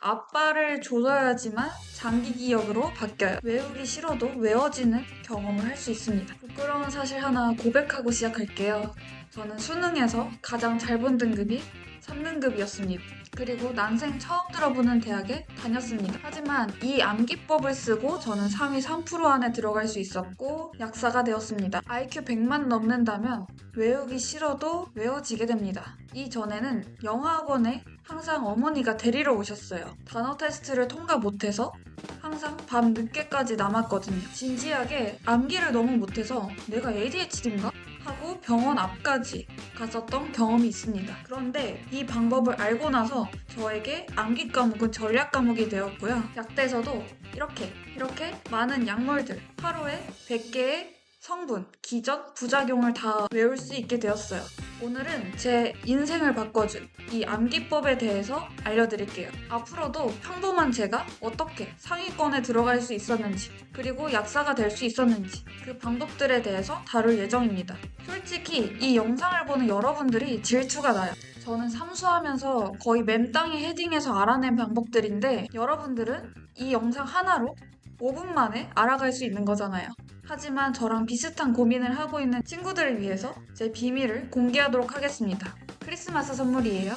앞발을 조져야지만 장기 기억으로 바뀌어요. 외우기 싫어도 외워지는 경험을 할 수 있습니다. 부끄러운 사실 하나 고백하고 시작할게요. 저는 수능에서 가장 잘 본 등급이 3등급이었습니다. 그리고 난생 처음 들어보는 대학에 다녔습니다. 하지만 이 암기법을 쓰고 저는 상위 3% 안에 들어갈 수 있었고 약사가 되었습니다. IQ 100만 넘는다면 외우기 싫어도 외워지게 됩니다. 이전에는 영어학원에 항상 어머니가 데리러 오셨어요. 단어 테스트를 통과 못해서 항상 밤 늦게까지 남았거든요. 진지하게 암기를 너무 못해서 내가 ADHD인가? 하고 병원 앞까지 갔었던 경험이 있습니다. 그런데 이 방법을 알고 나서 저에게 암기 과목은 전략 과목이 되었고요. 약대에서도 이렇게 많은 약물들, 하루에 100개의 성분, 기전, 부작용을 다 외울 수 있게 되었어요. 오늘은 제 인생을 바꿔준 이 암기법에 대해서 알려드릴게요. 앞으로도 평범한 제가 어떻게 상위권에 들어갈 수 있었는지, 그리고 약사가 될 수 있었는지 그 방법들에 대해서 다룰 예정입니다. 솔직히 이 영상을 보는 여러분들이 질투가 나요. 저는 삼수하면서 거의 맨땅에 헤딩해서 알아낸 방법들인데 여러분들은 이 영상 하나로 5분 만에 알아갈 수 있는 거잖아요. 하지만 저랑 비슷한 고민을 하고 있는 친구들을 위해서 제 비밀을 공개하도록 하겠습니다. 크리스마스 선물이에요.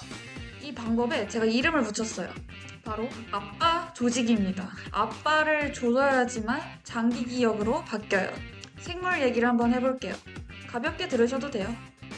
이 방법에 제가 이름을 붙였어요. 바로 아빠 조직입니다. 아빠를 조져야지만 장기 기억으로 바뀌어요. 생물 얘기를 한번 해볼게요. 가볍게 들으셔도 돼요.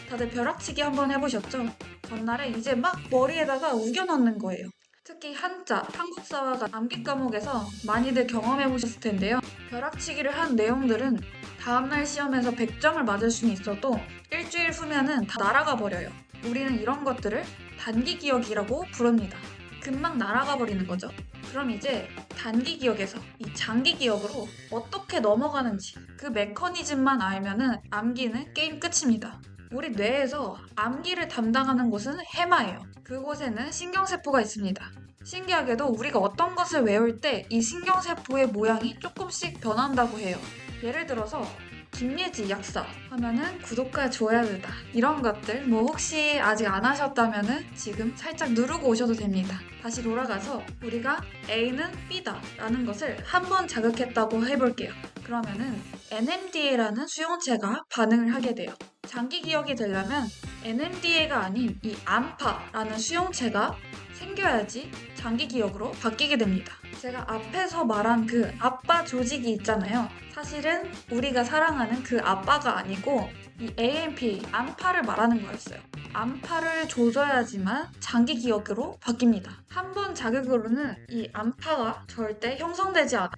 다들 벼락치기 한번 해보셨죠? 전날에 이제 막 머리에다가 우겨 넣는 거예요. 특히 한자, 한국사화가 암기 과목에서 많이들 경험해보셨을 텐데요. 벼락치기를 한 내용들은 다음날 시험에서 100점을 맞을 수는 있어도 일주일 후면은 다 날아가 버려요. 우리는 이런 것들을 단기 기억이라고 부릅니다. 금방 날아가 버리는 거죠. 그럼 이제 단기 기억에서 이 장기 기억으로 어떻게 넘어가는지 그 메커니즘만 알면은 암기는 게임 끝입니다. 우리 뇌에서 암기를 담당하는 곳은 해마예요. 그곳에는 신경세포가 있습니다. 신기하게도 우리가 어떤 것을 외울 때 이 신경세포의 모양이 조금씩 변한다고 해요. 예를 들어서 김예지 약사 하면은 구독과 좋아요다 이런 것들 혹시 아직 안 하셨다면은 지금 살짝 누르고 오셔도 됩니다. 다시 돌아가서 우리가 A는 B다 라는 것을 한번 자극했다고 해볼게요. 그러면은 NMDA라는 수용체가 반응을 하게 돼요. 장기 기억이 되려면 NMDA가 아닌 이 암파라는 수용체가 생겨야지 장기 기억으로 바뀌게 됩니다. 제가 앞에서 말한 그 아빠 조직이 있잖아요. 사실은 우리가 사랑하는 그 아빠가 아니고 이 AMP, 암파를 말하는 거였어요. 암파를 조져야지만 장기 기억으로 바뀝니다. 한 번 자극으로는 이 암파가 절대 형성되지 않아요.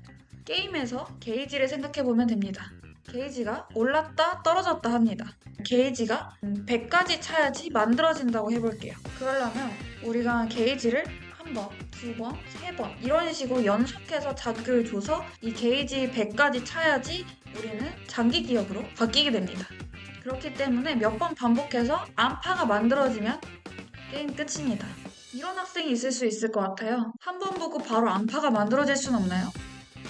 게임에서 게이지를 생각해보면 됩니다. 게이지가 올랐다 떨어졌다 합니다. 게이지가 100까지 차야지 만들어진다고 해볼게요. 그러려면 우리가 게이지를 한 번, 두 번, 세 번 이런 식으로 연속해서 자극을 줘서 이 게이지 100까지 차야지 우리는 장기 기억으로 바뀌게 됩니다. 그렇기 때문에 몇 번 반복해서 암파가 만들어지면 게임 끝입니다. 이런 학생이 있을 수 있을 것 같아요. 한 번 보고 바로 암파가 만들어질 순 없나요?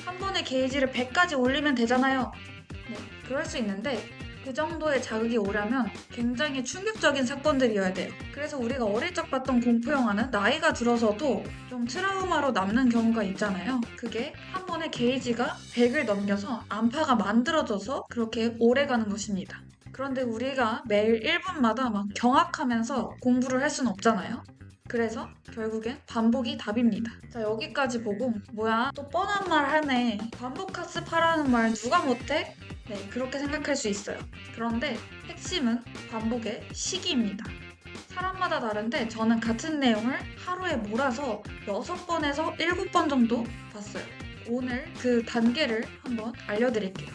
한 번에 게이지를 100까지 올리면 되잖아요. 네, 그럴 수 있는데 그 정도의 자극이 오려면 굉장히 충격적인 사건들이어야 돼요. 그래서 우리가 어릴 적 봤던 공포 영화는 나이가 들어서도 좀 트라우마로 남는 경우가 있잖아요. 그게 한 번에 게이지가 100을 넘겨서 암파가 만들어져서 그렇게 오래 가는 것입니다. 그런데 우리가 매일 1분마다 막 경악하면서 공부를 할 수는 없잖아요. 그래서 결국엔 반복이 답입니다. 자, 여기까지 보고 뭐야 또 뻔한 말 하네. 반복 학습하라는 말 누가 못해? 네, 그렇게 생각할 수 있어요. 그런데 핵심은 반복의 시기입니다. 사람마다 다른데 저는 같은 내용을 하루에 몰아서 6번에서 7번 정도 봤어요. 오늘 그 단계를 한번 알려드릴게요.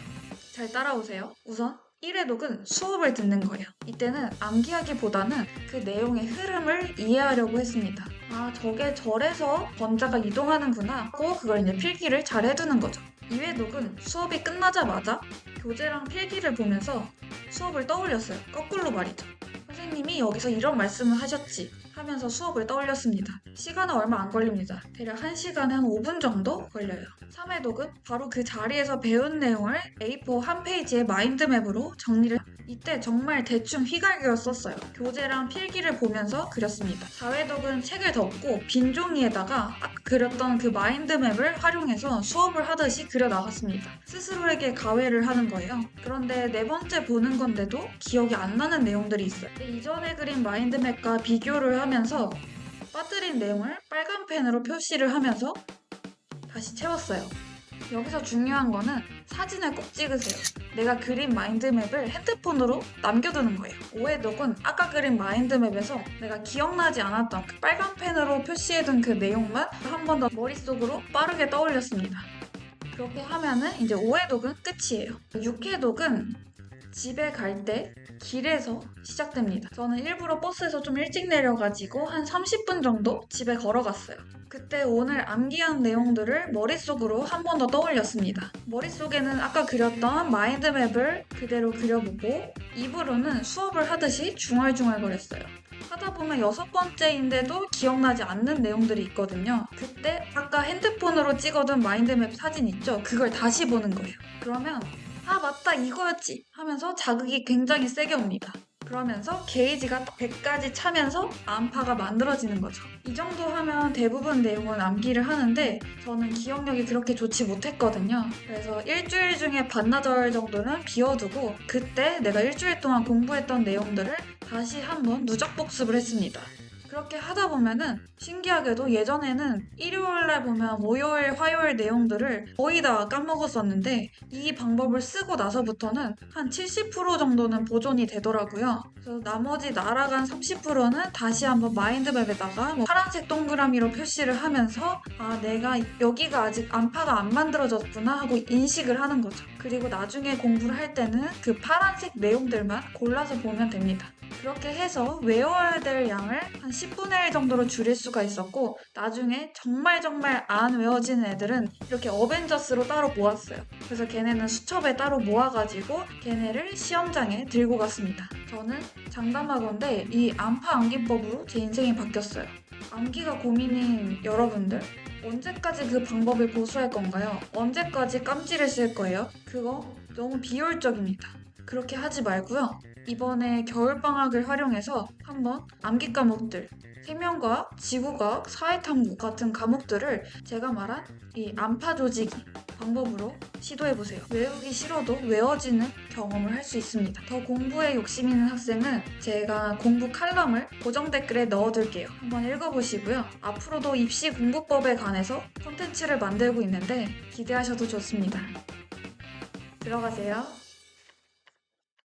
잘 따라오세요. 우선 1회독은 수업을 듣는 거예요. 이때는 암기하기보다는 그 내용의 흐름을 이해하려고 했습니다. 아, 저게 절에서 번자가 이동하는구나 하고 그걸 이제 필기를 잘 해두는 거죠. 2회독은 수업이 끝나자마자 교재랑 필기를 보면서 수업을 떠올렸어요. 거꾸로 말이죠. 선생님이 여기서 이런 말씀을 하셨지 하면서 수업을 떠올렸습니다. 시간은 얼마 안 걸립니다. 대략 1시간에 한 5분 정도 걸려요. 3회독은 바로 그 자리에서 배운 내용을 A4 한 페이지의 마인드맵으로 정리를 이때 정말 대충 휘갈겨 썼어요. 교재랑 필기를 보면서 그렸습니다. 4회독은 책을 덮고 빈 종이에다가 아까 그렸던 그 마인드맵을 활용해서 수업을 하듯이 그려 나갔습니다. 스스로에게 가회를 하는 거예요. 그런데 네 번째 보는 건데도 기억이 안 나는 내용들이 있어요. 이전에 그린 마인드맵과 비교를 하면서 빠뜨린 내용을 빨간 펜으로 표시를 하면서 다시 채웠어요. 여기서 중요한 거는 사진을 꼭 찍으세요. 내가 그린 마인드맵을 핸드폰으로 남겨두는 거예요. 5회독은 아까 그린 마인드맵에서 내가 기억나지 않았던 그 빨간 펜으로 표시해둔 그 내용만 한 번 더 머릿속으로 빠르게 떠올렸습니다. 그렇게 하면은 이제 5회독은 끝이에요. 6회독은 집에 갈 때 길에서 시작됩니다. 저는 일부러 버스에서 좀 일찍 내려가지고 한 30분 정도 집에 걸어갔어요. 그때 오늘 암기한 내용들을 머릿속으로 한 번 더 떠올렸습니다. 머릿속에는 아까 그렸던 마인드맵을 그대로 그려보고 입으로는 수업을 하듯이 중얼중얼거렸어요. 하다 보면 6번째인데도 기억나지 않는 내용들이 있거든요. 그때 아까 핸드폰으로 찍어둔 마인드맵 사진 있죠? 그걸 다시 보는 거예요. 그러면 아 맞다 이거였지 하면서 자극이 굉장히 세게 옵니다. 그러면서 게이지가 100까지 차면서 암파가 만들어지는 거죠. 이 정도 하면 대부분 내용은 암기를 하는데 저는 기억력이 그렇게 좋지 못했거든요. 그래서 일주일 중에 반나절 정도는 비워두고 그때 내가 일주일 동안 공부했던 내용들을 다시 한번 누적 복습을 했습니다. 그렇게 하다 보면은 신기하게도 예전에는 일요일날 보면 목요일, 화요일 내용들을 거의 다 까먹었었는데 이 방법을 쓰고 나서부터는 한 70% 정도는 보존이 되더라고요. 그래서 나머지 날아간 30%는 다시 한번 마인드맵에다가 파란색 동그라미로 표시를 하면서 아 내가 여기가 아직 암파가 안 만들어졌구나 하고 인식을 하는 거죠. 그리고 나중에 공부를 할 때는 그 파란색 내용들만 골라서 보면 됩니다. 그렇게 해서 외워야 될 양을 한 10분의 1 정도로 줄일 수가 있었고 나중에 정말 안 외워지는 애들은 이렇게 어벤져스로 따로 모았어요. 그래서 걔네는 수첩에 따로 모아가지고 걔네를 시험장에 들고 갔습니다. 저는 장담하건대 이 암파 암기법으로 제 인생이 바뀌었어요. 암기가 고민인 여러분들 언제까지 그 방법을 고수할 건가요? 언제까지 깜지를 쓸 거예요? 그거 너무 비효율적입니다. 그렇게 하지 말고요. 이번에 겨울방학을 활용해서 한번 암기 과목들 생명과학, 지구과학, 사회탐구 같은 과목들을 제가 말한 이 암파 조지기 방법으로 시도해보세요. 외우기 싫어도 외워지는 경험을 할 수 있습니다. 더 공부에 욕심 있는 학생은 제가 공부 칼럼을 고정 댓글에 넣어둘게요. 한번 읽어보시고요. 앞으로도 입시 공부법에 관해서 콘텐츠를 만들고 있는데 기대하셔도 좋습니다. 들어가세요.